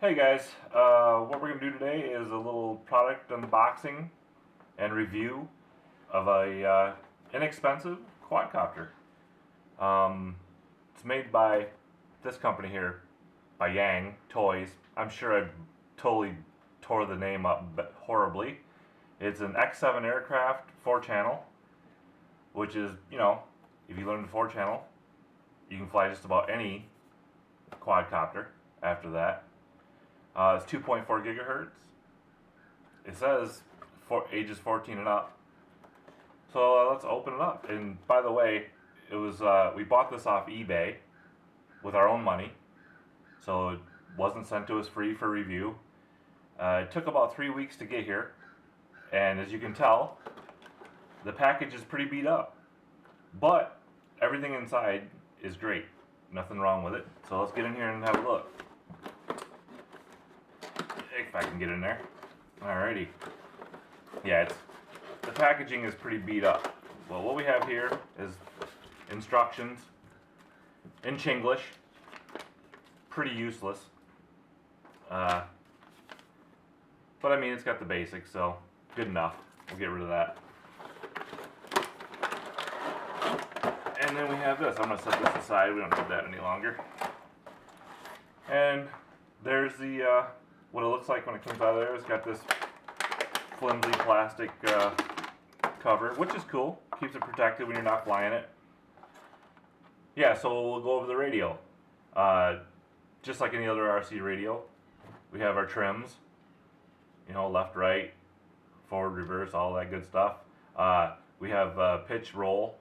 Hey guys, what we're going to do today is a little product unboxing and review of a inexpensive quadcopter. It's made by this company here, Bayangtoys. I'm sure I totally tore the name up horribly. It's an X7 aircraft 4-channel, which is, if you learn the 4-channel, you can fly just about any quadcopter after that. It's 2.4 gigahertz. It says for ages 14 and up. So let's open it up. And by the way, it was we bought this off eBay with our own money, so it wasn't sent to us free for review. It took about 3 weeks to get here, and as you can tell, the package is pretty beat up, but everything inside is great. Nothing wrong with it. So let's get in here and have a look. If I can get in there. Alrighty. Yeah, the packaging is pretty beat up. Well, what we have here is instructions in Chinglish. Pretty useless. But I mean, it's got the basics, so good enough. We'll get rid of that. And then we have this. I'm going to set this aside. We don't need that any longer. And there's the what it looks like when it comes out of there. It's got this flimsy plastic cover, which is cool. Keeps it protected when you're not flying it. Yeah, so we'll go over the radio. Just like any other RC radio, we have our trims. Left, right, forward, reverse, all that good stuff. We have pitch, roll,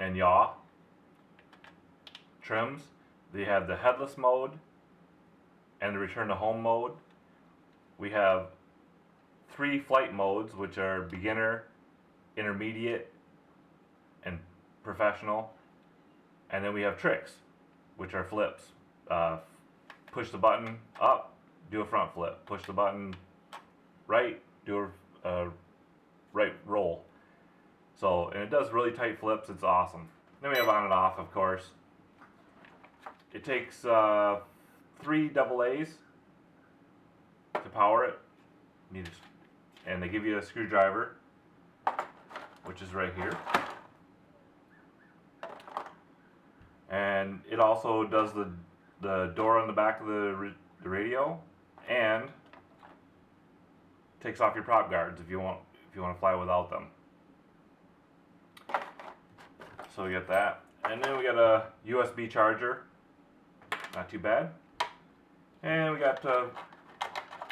and yaw trims. They have the headless mode and the return to home mode. We have 3 flight modes, which are beginner, intermediate, and professional. And then we have tricks, which are flips. Push the button up, do a front flip. Push the button right, do a right roll. So, and it does really tight flips. It's awesome. Then we have on and off, of course. It takes 3 AA's to power it. And they give you a screwdriver, which is right here. And it also does the door on the back of the radio, and takes off your prop guards if you want to fly without them. So we got that, and then we got a USB charger. Not too bad. And we got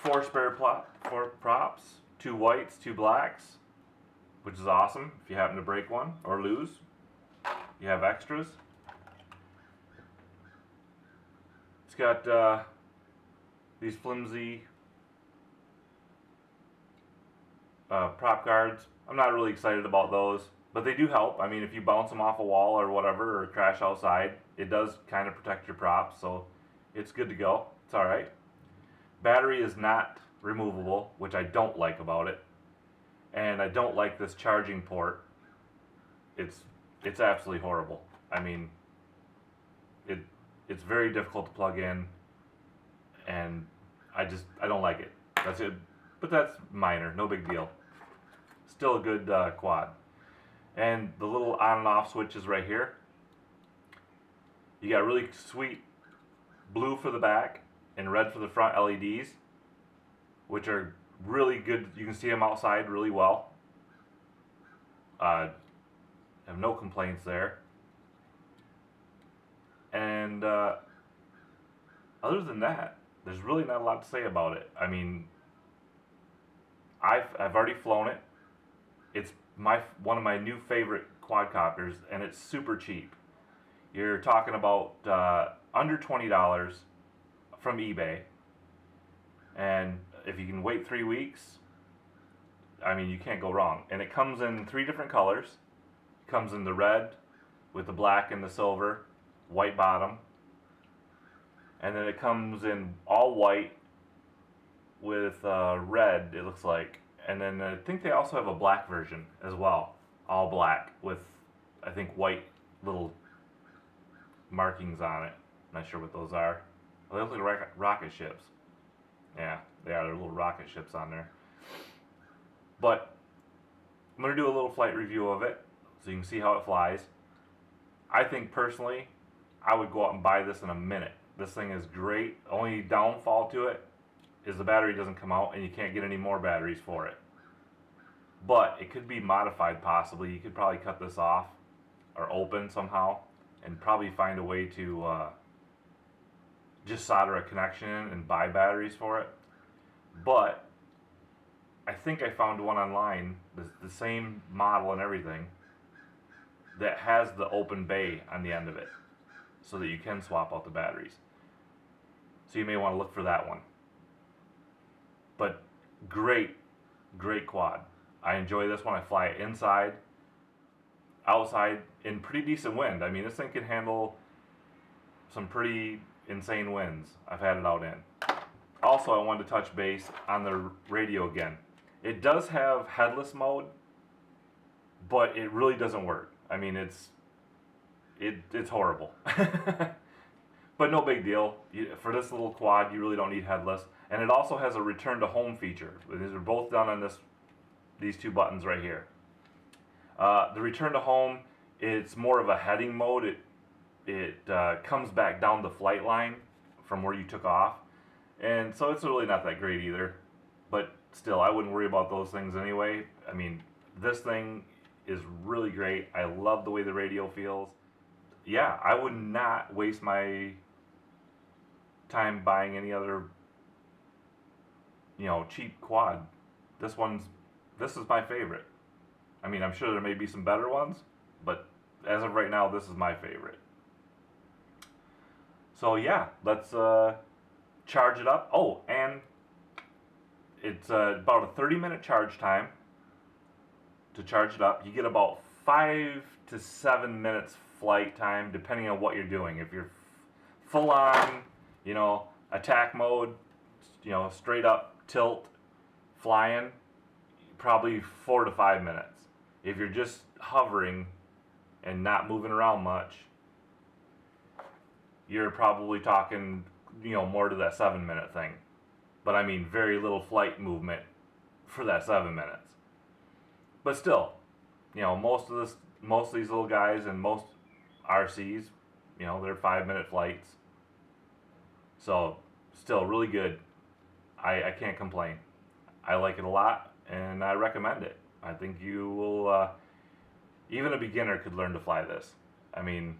4 spare props, 2 whites, 2 blacks, which is awesome. If you happen to break one or lose, you have extras. It's got these flimsy prop guards. I'm not really excited about those, but they do help. I mean, if you bounce them off a wall or whatever, or crash outside, it does kind of protect your props, so it's good to go. It's alright. Battery is not removable, which I don't like about it. And I don't like this charging port. It's absolutely horrible. I mean, it's very difficult to plug in, and I don't like it. That's it. But that's minor, no big deal. Still a good quad. And the little on and off switch is right here. You got really sweet blue for the back and red for the front LEDs, which are really good. You can see them outside really well. I have no complaints there. And other than that, there's really not a lot to say about it. I mean, I've already flown it. It's one of my new favorite quadcopters, and it's super cheap. You're talking about under $20 from eBay, and if you can wait 3 weeks, I mean, you can't go wrong. And it comes in 3 different colors. It comes in the red with the black and the silver, white bottom, and then it comes in all white with red, it looks like. And then I think they also have a black version as well, all black with, I think, white little markings on it. Not sure what those are. Well, they look like rocket ships. Yeah, they are. They're little rocket ships on there. But I'm going to do a little flight review of it so you can see how it flies. I think personally, I would go out and buy this in a minute. This thing is great. Only downfall to it is the battery doesn't come out and you can't get any more batteries for it. But it could be modified possibly. You could probably cut this off or open somehow and probably find a way to just solder a connection in and buy batteries for it. But I think I found one online, the same model and everything, that has the open bay on the end of it so that you can swap out the batteries. So you may want to look for that one. But great quad. I enjoy this one. I fly it inside, outside, in pretty decent wind. I mean, this thing can handle some pretty insane winds I've had it out in. Also, I wanted to touch base on the radio again. It does have headless mode, but it really doesn't work. I mean, it's horrible. But no big deal. For this little quad, you really don't need headless. And it also has a return to home feature. These are both done on these two buttons right here. The return to home, it's more of a heading mode. It comes back down the flight line from where you took off. And so it's really not that great either. But still, I wouldn't worry about those things anyway. I mean, this thing is really great. I love the way the radio feels. Yeah, I would not waste my time buying any other, cheap quad. This is my favorite. I mean, I'm sure there may be some better ones, but as of right now, this is my favorite. So yeah, let's charge it up. Oh, and it's about a 30-minute charge time to charge it up. You get about 5 to 7 minutes flight time, depending on what you're doing. If you're full on, attack mode, straight up tilt flying, probably 4 to 5 minutes. If you're just hovering and not moving around much, you're probably talking, more to that 7-minute thing. But I mean, very little flight movement for that 7 minutes. But still, most of these little guys and most RCs, they're 5-minute flights. So still really good. I can't complain. I like it a lot and I recommend it. I think you will, even a beginner could learn to fly this. I mean,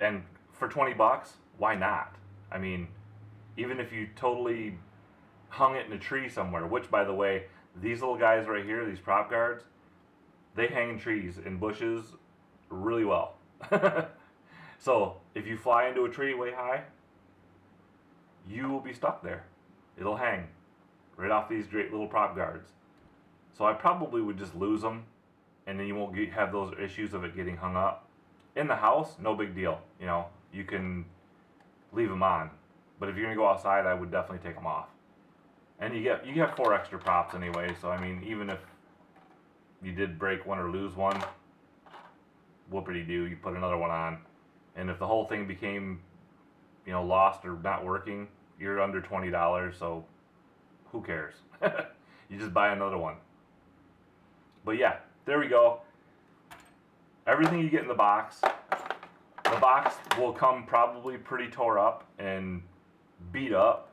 and for $20, why not? I mean, even if you totally hung it in a tree somewhere, which by the way, these little guys right here, these prop guards, they hang in trees and bushes really well. So if you fly into a tree way high, you will be stuck there. It'll hang right off these great little prop guards. So I probably would just lose them, and then you won't have those issues of it getting hung up. In the house, no big deal. You can leave them on. But if you're gonna go outside, I would definitely take them off. And you have 4 extra props anyway. So I mean, even if you did break one or lose one, whoopity-doo, you put another one on. And if the whole thing became, lost or not working, you're under $20, so who cares? You just buy another one. But yeah, there we go. Everything you get in the box will come probably pretty tore up and beat up.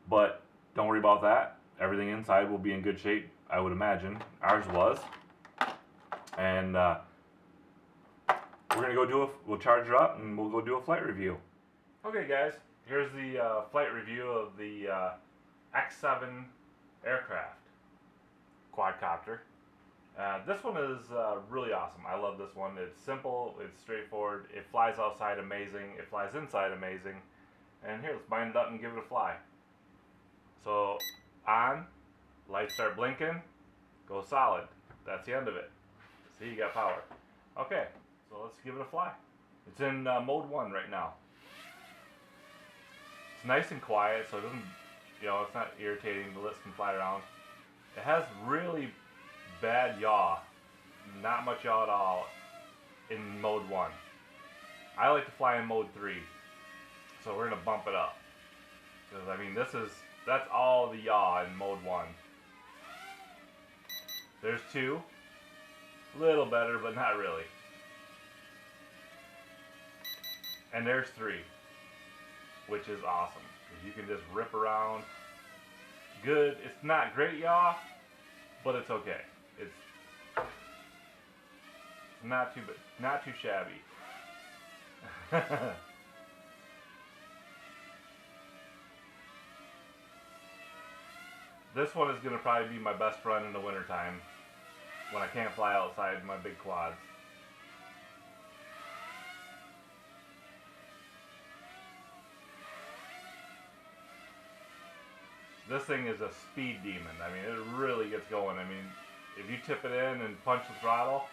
But don't worry about that. Everything inside will be in good shape, I would imagine. Ours was. And we're going to we'll charge it up and we'll go do a flight review. Okay guys, here's the flight review of the X7 aircraft quadcopter. This one is really awesome. I love this one. It's simple, it's straightforward, it flies outside amazing, it flies inside amazing. And here, let's bind it up and give it a fly. So, on, lights start blinking, go solid. That's the end of it. See, you got power. Okay, so let's give it a fly. It's in mode 1 right now. It's nice and quiet, so it doesn't, it's not irritating. The lips can fly around. It has really bad yaw, not much yaw at all in mode 1. I like to fly in mode 3. So we're gonna bump it up. Because I mean that's all the yaw in mode 1. There's 2. A little better, but not really. And there's 3. Which is awesome. Because you can just rip around. Good. It's not great yaw, but it's okay. It's not too shabby. This one is going to probably be my best friend in the wintertime when I can't fly outside my big quads. This thing is a speed demon. I mean, it really gets going. I mean, if you tip it in and punch the throttle,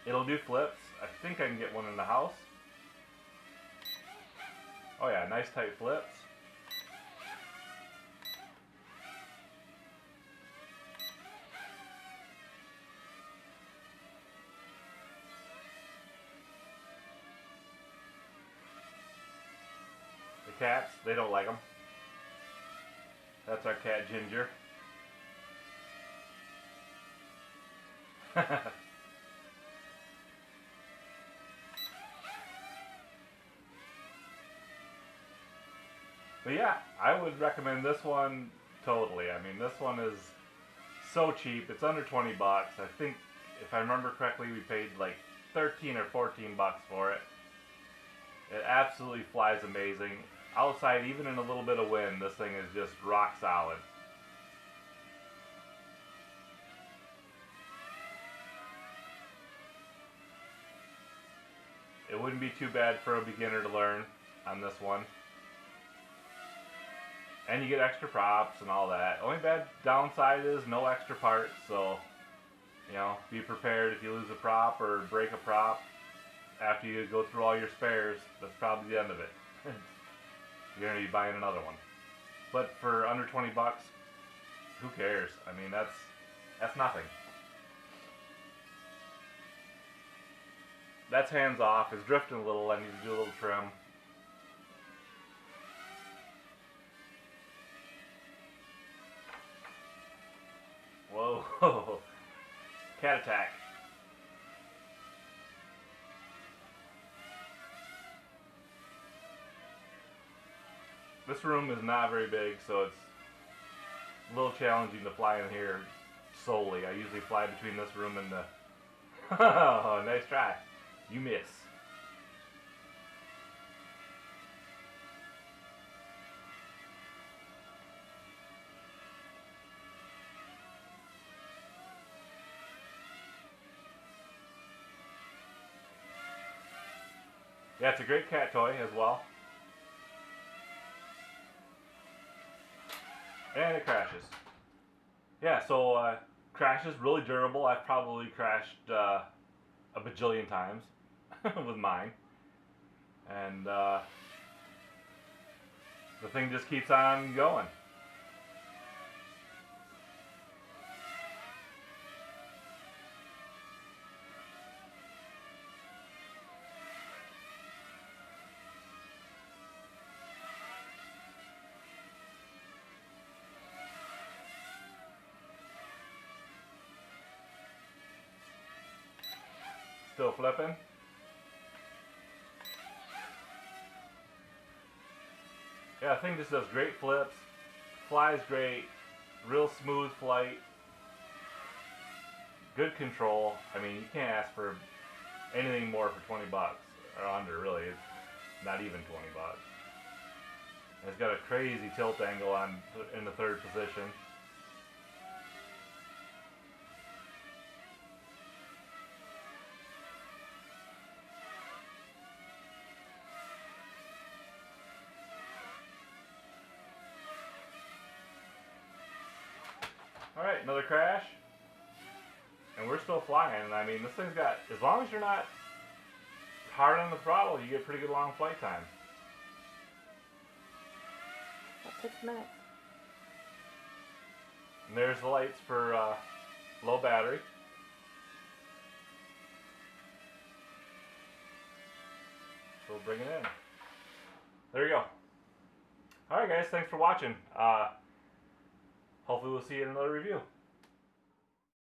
it'll do flips. I think I can get one in the house. Oh yeah, nice tight flips. The cats, they don't like them. That's our cat Ginger. But yeah, I would recommend this one totally. I mean, this one is so cheap. It's under 20 bucks. I think, if I remember correctly, we paid like 13 or 14 bucks for it. It absolutely flies amazing. Outside, even in a little bit of wind, this thing is just rock solid. It wouldn't be too bad for a beginner to learn on this one. And you get extra props and all that. Only bad downside is no extra parts, so, you know, be prepared if you lose a prop or break a prop. After you go through all your spares, that's probably the end of it. You're going to be buying another one. But for under 20 bucks, who cares? I mean, that's nothing. That's hands off. It's drifting a little. I need to do a little trim. Whoa. Cat attack. This room is not very big, so it's a little challenging to fly in here solely. I usually fly between this room and the... Oh, nice try. You miss. Yeah, it's a great cat toy as well. And it crashes. Yeah, so crashes, really durable. I've probably crashed a bajillion times with mine. And the thing just keeps on going. Still flipping. Yeah, the thing just does great flips, flies great, real smooth flight, good control. I mean, you can't ask for anything more for 20 bucks, or under really. It's not even 20 bucks. And it's got a crazy tilt angle on in the third position. Alright, another crash. And we're still flying. I mean, this thing's got, as long as you're not hard on the throttle, you get pretty good long flight time. About 6 minutes. And there's the lights for low battery. So we'll bring it in. There you go. Alright guys, thanks for watching. Hopefully we'll see you in another review.